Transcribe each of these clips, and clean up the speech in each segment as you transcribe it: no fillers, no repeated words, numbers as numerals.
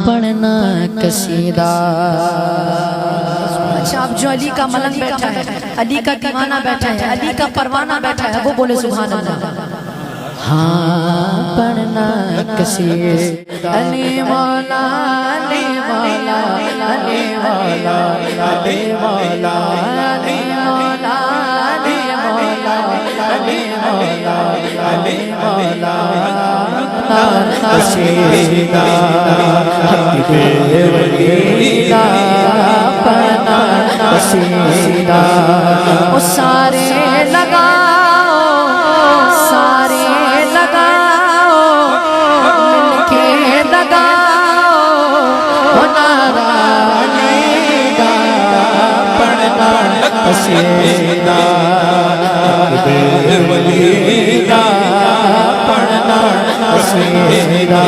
پڑھنا قصیدہ. اچھا اب جو علی کا ملنگ بیٹھا ہے، علی کا دیوانہ بیٹھا ہے، علی کا پروانہ بیٹھا ہے، وہ بولے سبحان اللہ. ہاں پڑھنا قصیدہ. علی مولا علی مولا علی مولا علی مولا علی مولا علی مولا علی مولا علی مولا قصیدہ. ولیدہ پڑھنا قصیدہ. وہ سارے لگاؤ سارے لگاؤ مل کے لگاؤ نعرہ ولیدہ پڑھنا قصیدہ. ولیدہ پڑھنا قصیدہ.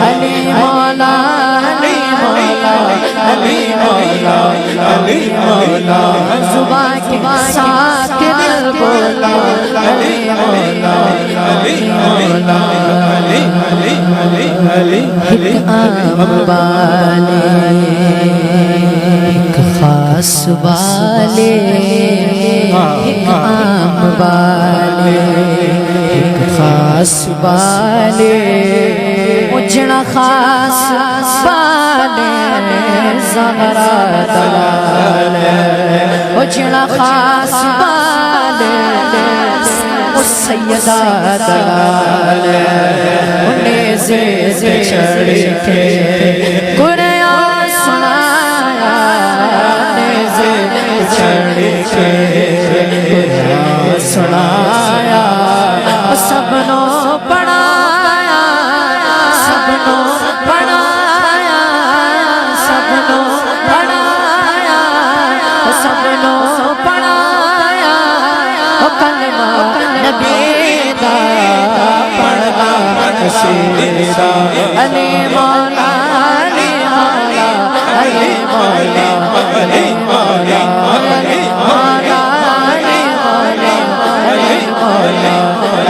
علی مولا علی مولا علی مولا علی مولا. زبان کے ساتھ دل بولا علی مولا علی مولا علی علی علی علی. عام والے ایک خاص والے ایک عام والے ایک خاص والے اجڑا خاص والے زہرا دلال اجڑا خاص والے سیدہ دلال نیزے سے چڑھ کے قرآن سنایا نیزے سے چڑھ کے قرآن سنایا سبنوں پڑھایا سبنوں پڑھایا سبنوں پڑھایا سبنوں پڑھایا کلمہ نبی دا پڑھنا قصیدہ. علی مولا علی مولا علی مولا علی مولا علی مولا علی مولا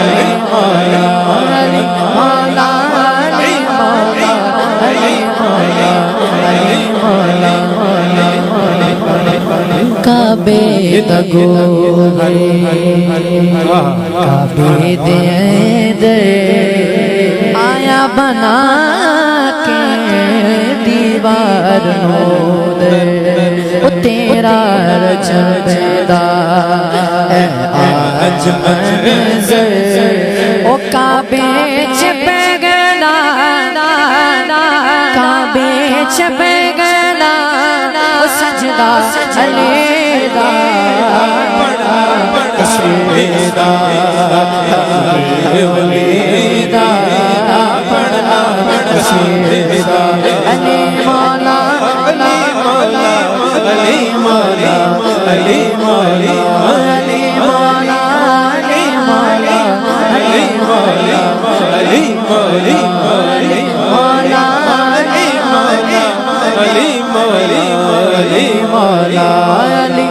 علی مولا علی مولا علی مولا علی مولا علی مولا علی مولا کعبے دگو کعبے دے دے آیا بنا کے دیوار نود وہ تیرا رجبدہ ہے آج منظر. وہ کعبے چپے گلا کعبے چپے گلا وہ سجدہ علی دا پڑھنا قصیدہ. ولیدہ پڑھنا قصیدہ. علی مولا علی مولا علی مولا علی مولا علی مولا علی مولا علی مولا علی مولا علی مولا علی مولا علی مولا علی مولا علی